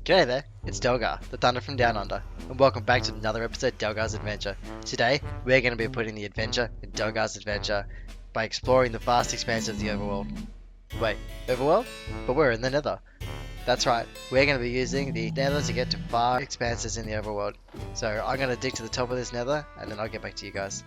G'day there, it's Delgar, the Thunder from Down Under, and welcome back to another episode of Delgar's Adventure. Today, we're going to be putting the adventure in Delgar's Adventure by exploring the vast expanse of the overworld. Wait, overworld? But we're in the Nether. That's right, we're going to be using the Nether to get to far expanses in the overworld. So I'm going to dig to the top of this Nether, and then I'll get back to you guys.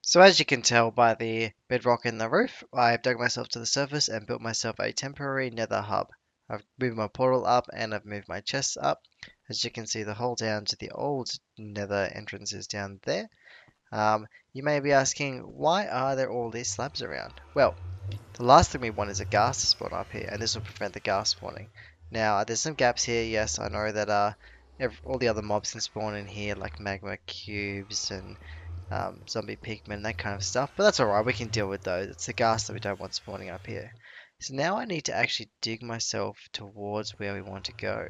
So as you can tell by the bedrock in the roof, I've dug myself to the surface and built myself a temporary Nether hub. I've moved my portal up and I've moved my chests up. As you can see, the hole down to the old Nether entrance is down there. You may be asking, why are there all these slabs around? Well, the last thing we want is a ghast to spawn up here, and this will prevent the ghast spawning. Now, there's some gaps here. Yes, I know that all the other mobs can spawn in here, like magma cubes and zombie pigmen, that kind of stuff. But that's alright, we can deal with those. It's the ghast that we don't want spawning up here. So now I need to actually dig myself towards where we want to go.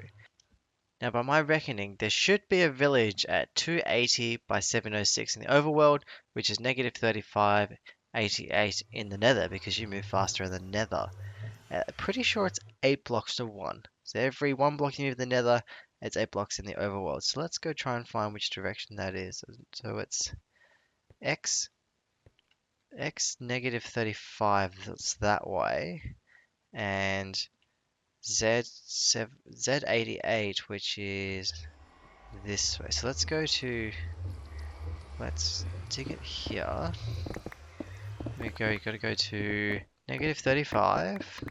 Now by my reckoning, there should be a village at 280 by 706 in the overworld, which is negative 3588 in the nether, because you move faster in the nether. Pretty sure it's 8 blocks to 1. So every 1 block you move in the nether, it's 8 blocks in the overworld. So let's go try and find which direction that is. So it's X negative 35, that's that way, and Z88, which is this way. So let's dig it here. You gotta go to negative 35.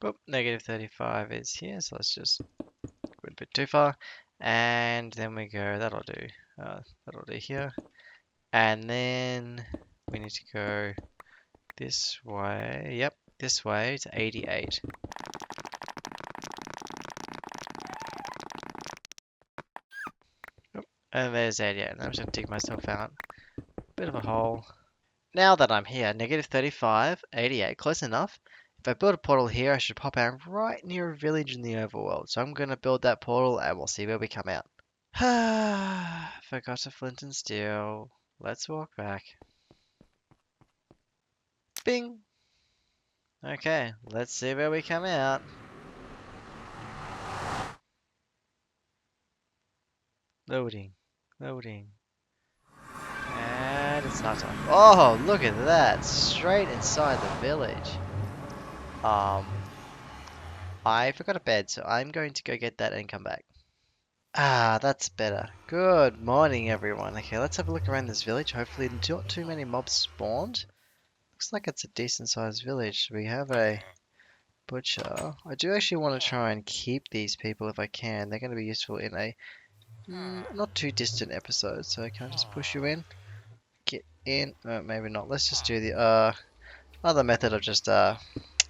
Oop, negative 35 is here, so let's just go a bit too far. And then we go, that'll do here. And then we need to go this way. Yep, this way to 88. Oh, and there's 88. And I'm just going to dig myself out. Bit of a hole. Now that I'm here, negative 35, 88, close enough. If I build a portal here, I should pop out right near a village in the overworld. So I'm going to build that portal and we'll see where we come out. Forgot a flint and steel. Let's walk back. Bing! Okay, let's see where we come out. Loading. And it's not time. Oh, look at that! Straight inside the village. I forgot a bed, so I'm going to go get that and come back. Ah, that's better. Good morning, everyone. Okay, let's have a look around this village. Hopefully not too many mobs spawned. Looks like it's a decent sized village. We have a butcher. I do actually want to try and keep these people if I can. They're going to be useful in a not too distant episode. So can I just push you in? Get in. Maybe not. Let's just do the other method of just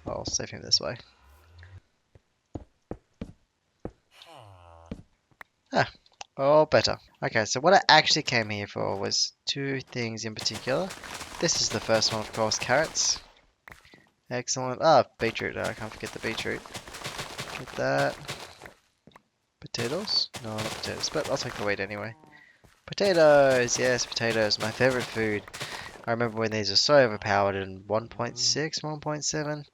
I'll save him this way. Oh, better. Okay, so what I actually came here for was two things in particular. This is the first one, of course, carrots. Excellent. Ah, beetroot. I can't forget the beetroot. Get that. Potatoes? No, not potatoes, but I'll take the wheat anyway. Potatoes! Yes, potatoes. My favorite food. I remember when these were so overpowered in 1.6, 1.7.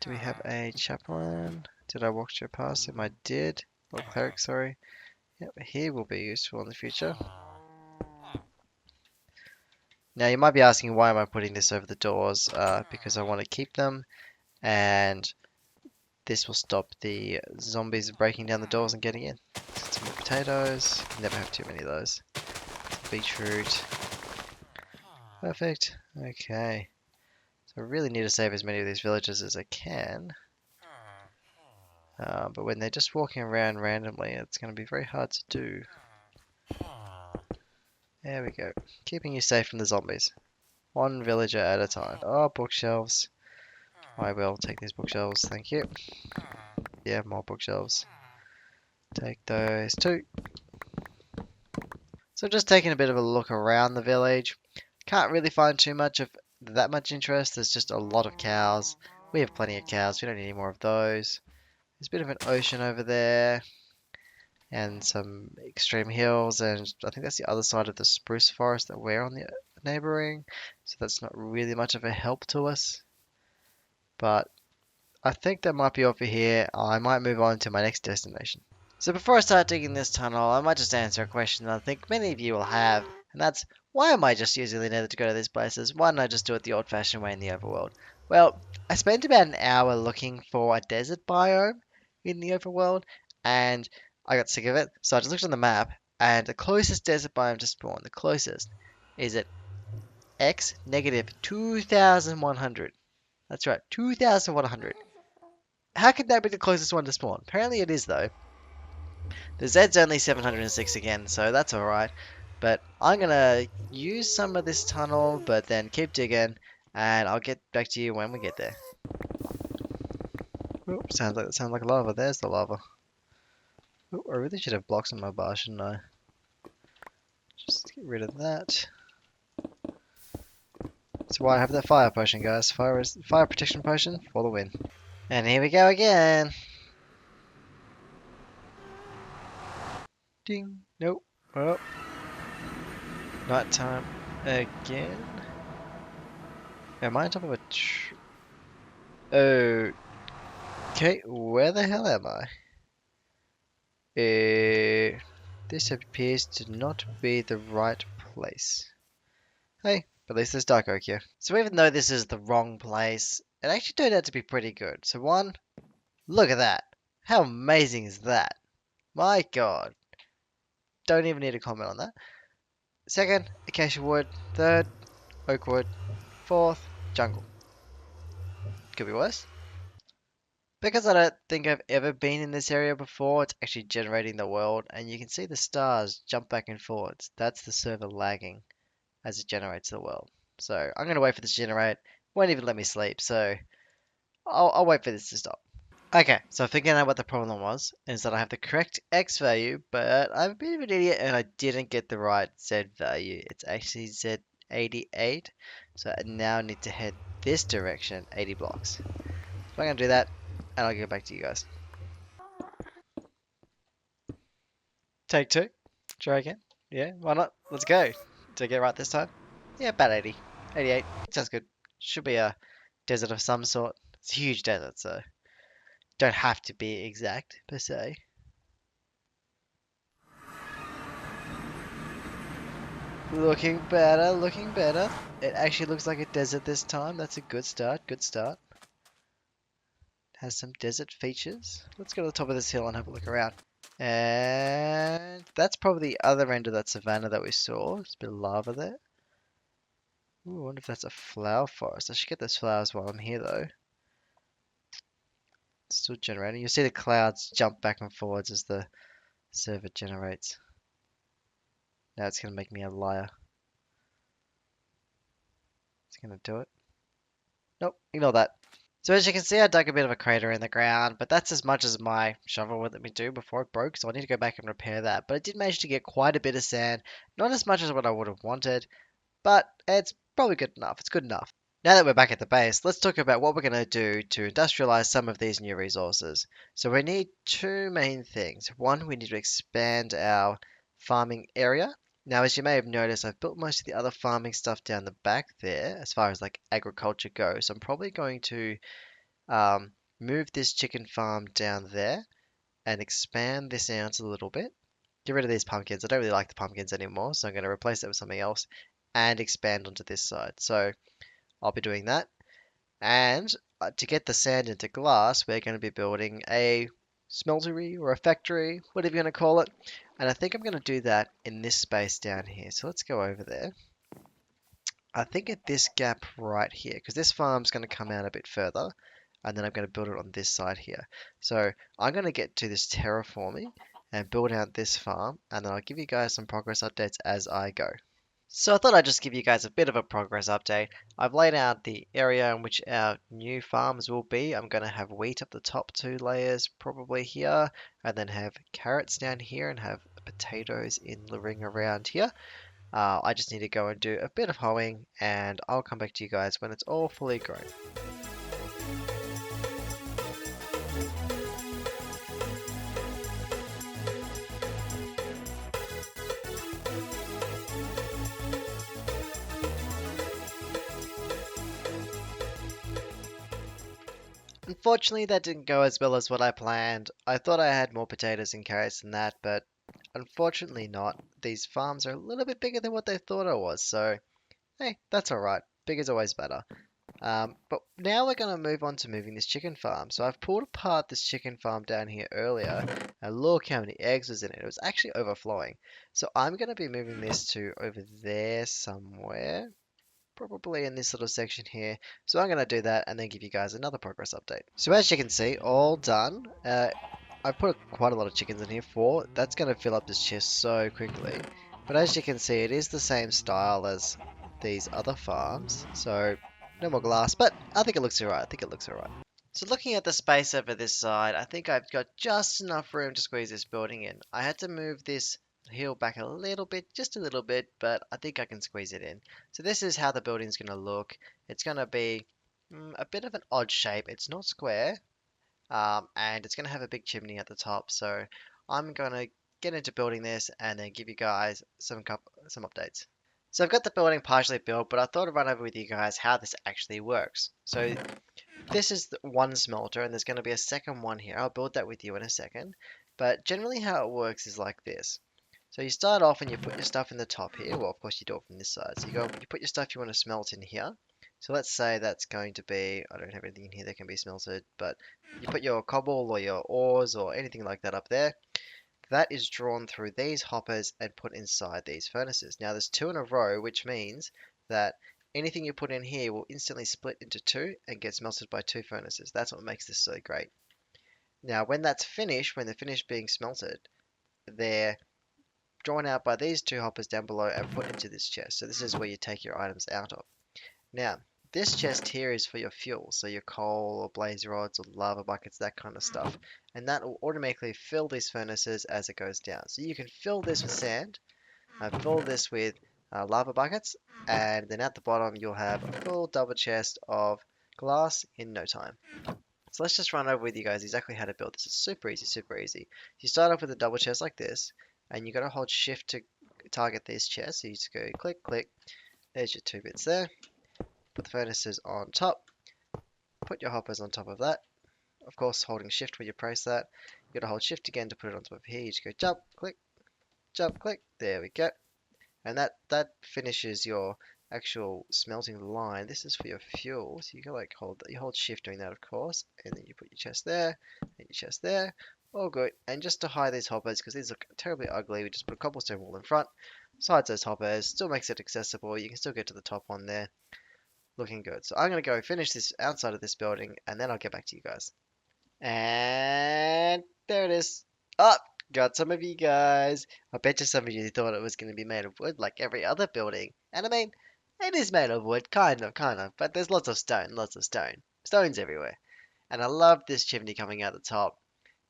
Do we have a chaplain? Did I walk straight past him? I did. Or cleric, sorry. Yep, he will be useful in the future. Now you might be asking, why am I putting this over the doors? Because I want to keep them, and this will stop the zombies breaking down the doors and getting in. Some more potatoes. Never have too many of those. Beetroot. Perfect. Okay. So I really need to save as many of these villagers as I can. But when they're just walking around randomly, it's going to be very hard to do. There we go. Keeping you safe from the zombies. One villager at a time. Oh, bookshelves. I will take these bookshelves, thank you. Yeah, more bookshelves. Take those too. So just taking a bit of a look around the village. Can't really find too much of that much interest. There's just a lot of cows. We have plenty of cows. We don't need any more of those. There's a bit of an ocean over there. And some extreme hills. And I think that's the other side of the spruce forest that we're on the neighboring, so that's not really much of a help to us. But I think that might be over here. I might move on to my next destination. So before I start digging this tunnel, I might just answer a question that I think many of you will have, and that's, why am I just using the nether to go to these places? Why don't I just do it the old-fashioned way in the overworld? Well, I spent about an hour looking for a desert biome in the overworld, and I got sick of it, so I just looked on the map, and the closest desert biome to spawn, the closest, is at x negative 2100. That's right, 2100. How could that be the closest one to spawn? Apparently it is, though. The Z's only 706 again, so that's alright. But I'm gonna use some of this tunnel, but then keep digging, and I'll get back to you when we get there. Oh, sounds like lava. There's the lava. Oh, I really should have blocks on my bar, shouldn't I? Just get rid of that. That's why I have that fire potion, guys. Fire protection potion for the win. And here we go again. Ding. Nope. Oh. Night time again. Am I on top of a Okay, where the hell am I? This appears to not be the right place. Hey, at least there's dark oak here. So even though this is the wrong place, it actually turned out to be pretty good. So one, look at that. How amazing is that? My god. Don't even need to comment on that. Second, acacia wood. Third, oak wood. Fourth, jungle. Could be worse. Because I don't think I've ever been in this area before, it's actually generating the world, and you can see the stars jump back and forwards. That's the server lagging as it generates the world. So I'm going to wait for this to generate. Won't even let me sleep, so I'll wait for this to stop. Okay, so I figured out what the problem was, is that I have the correct X value, but I'm a bit of an idiot and I didn't get the right Z value. It's actually Z88, so I now need to head this direction 80 blocks. So I'm going to do that, and I'll get back to you guys. Take two. Try again. Yeah, why not? Let's go. Did I get it right this time? Yeah, about 80. 88. Sounds good. Should be a desert of some sort. It's a huge desert, so don't have to be exact, per se. Looking better, looking better. It actually looks like a desert this time. That's a good start, good start. Has some desert features. Let's go to the top of this hill and have a look around. And that's probably the other end of that savanna that we saw. There's a bit of lava there. Ooh, I wonder if that's a flower forest. I should get those flowers while I'm here, though. It's still generating. You'll see the clouds jump back and forwards as the server generates. Now it's going to make me a liar. It's going to do it. Nope, ignore that. So as you can see, I dug a bit of a crater in the ground, but that's as much as my shovel would let me do before it broke, so I need to go back and repair that. But I did manage to get quite a bit of sand, not as much as what I would have wanted, but it's probably good enough. It's good enough. Now that we're back at the base, let's talk about what we're going to do to industrialize some of these new resources. So we need two main things. One, we need to expand our farming area. Now, as you may have noticed, I've built most of the other farming stuff down the back there, as far as like agriculture goes. So I'm probably going to move this chicken farm down there and expand this out a little bit. Get rid of these pumpkins. I don't really like the pumpkins anymore, so I'm going to replace it with something else and expand onto this side. So I'll be doing that. And to get the sand into glass, we're going to be building a smeltery or a factory, whatever you're going to call it. And I think I'm going to do that in this space down here. So let's go over there. I think at this gap right here, because this farm's going to come out a bit further, and then I'm going to build it on this side here. So I'm going to get to this terraforming and build out this farm, and then I'll give you guys some progress updates as I go. So I thought I'd just give you guys a bit of a progress update. I've laid out the area in which our new farms will be. I'm going to have wheat up the top 2 layers, probably here, and then have carrots down here and have potatoes in the ring around here. I just need to go and do a bit of hoeing, and I'll come back to you guys when it's all fully grown. Unfortunately, that didn't go as well as what I planned. I thought I had more potatoes and carrots than that, but unfortunately not. These farms are a little bit bigger than what they thought I was, so hey, that's alright. Bigger's always better. But now we're going to move on to moving this chicken farm. So I've pulled apart this chicken farm down here earlier, and look how many eggs was in it. It was actually overflowing. So I'm going to be moving this to over there somewhere, probably in this little section here. So I'm going to do that and then give you guys another progress update. So as you can see, all done. I put quite a lot of chickens in here for. That's going to fill up this chest so quickly. But as you can see, it is the same style as these other farms. So no more glass, but I think it looks alright. I think it looks alright. So looking at the space over this side, I think I've got just enough room to squeeze this building in. I had to move this hill back a little bit, just a little bit, but I think I can squeeze it in. So this is how the building's going to look. It's going to be a bit of an odd shape. It's not square, and it's going to have a big chimney at the top. So I'm going to get into building this and then give you guys some updates. So I've got the building partially built, but I thought I'd run over with you guys how this actually works. So this is the one smelter, and there's going to be a second one here. I'll build that with you in a second. But generally how it works is like this. So you start off and you put your stuff in the top here. Well, of course you do it from this side. So you put your stuff you want to smelt in here. So let's say that's going to be, I don't have anything in here that can be smelted, but you put your cobble or your ores or anything like that up there. That is drawn through these hoppers and put inside these furnaces. Now there's two in a row, which means that anything you put in here will instantly split into two and get smelted by two furnaces. That's what makes this so great. Now when that's finished, when they're finished being smelted, they're drawn out by these two hoppers down below and put into this chest. So this is where you take your items out of. Now, this chest here is for your fuel, so your coal or blaze rods or lava buckets, that kind of stuff. And that will automatically fill these furnaces as it goes down. So you can fill this with sand, fill this with lava buckets, and then at the bottom you'll have a full double chest of glass in no time. So let's just run over with you guys exactly how to build this. It's super easy, super easy. You start off with a double chest like this, and you got to hold shift to target these chests. So you just go click, click. There's your two bits there. Put the furnaces on top. Put your hoppers on top of that. Of course, holding shift when you press that. You got to hold shift again to put it on top of here. You just go jump, click. There we go. And that finishes your actual smelting line. This is for your fuel. So you go like you hold shift doing that, of course, and then you put your chest there and your chest there. All good. And just to hide these hoppers, because these look terribly ugly, we just put a cobblestone wall in front. Besides those hoppers, still makes it accessible. You can still get to the top one there. Looking good. So I'm going to go finish this outside of this building, and then I'll get back to you guys. And there it is. Oh, got some of you guys. I bet you some of you thought it was going to be made of wood like every other building. And I mean, it is made of wood, kind of, but there's lots of stone, lots of stone. Stones everywhere. And I love this chimney coming out the top.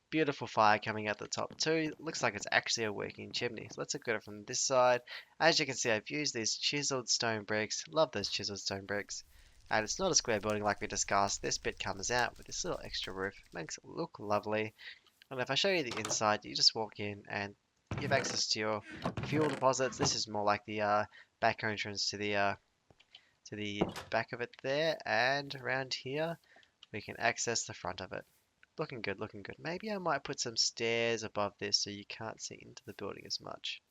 Beautiful fire coming out the top too. Looks like it's actually a working chimney. So let's look at it from this side. As you can see, I've used these chiseled stone bricks. Love those chiseled stone bricks. And it's not a square building like we discussed. This bit comes out with this little extra roof. Makes it look lovely. And if I show you the inside, you just walk in and you have access to your fuel deposits. This is more like the back entrance to the back of it there. And around here, we can access the front of it. Looking good, looking good. Maybe I might put some stairs above this so you can't see into the building as much.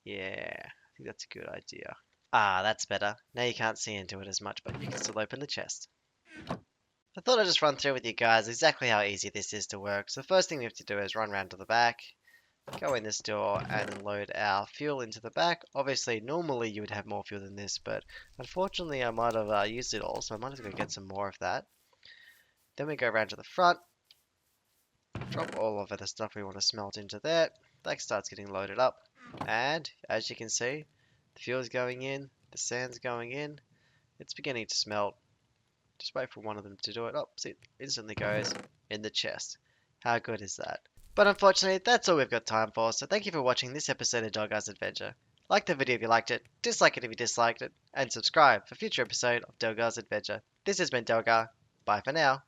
Yeah, I think that's a good idea. Ah, that's better. Now you can't see into it as much, but you can still open the chest. I thought I'd just run through with you guys exactly how easy this is to work. So the first thing we have to do is run around to the back, go in this door, and then load our fuel into the back. Obviously, normally you would have more fuel than this, but unfortunately I might have used it all, so I might have to go get some more of that. Then we go around to the front. Drop all of the stuff we want to smelt into there. That starts getting loaded up. And as you can see, the fuel's going in, the sand's going in. It's beginning to smelt. Just wait for one of them to do it. Oh, see, it instantly goes in the chest. How good is that? But unfortunately, that's all we've got time for. So thank you for watching this episode of Delgar's Adventure. Like the video if you liked it, dislike it if you disliked it, and subscribe for future episode of Delgar's Adventure. This has been Delgar. Bye for now.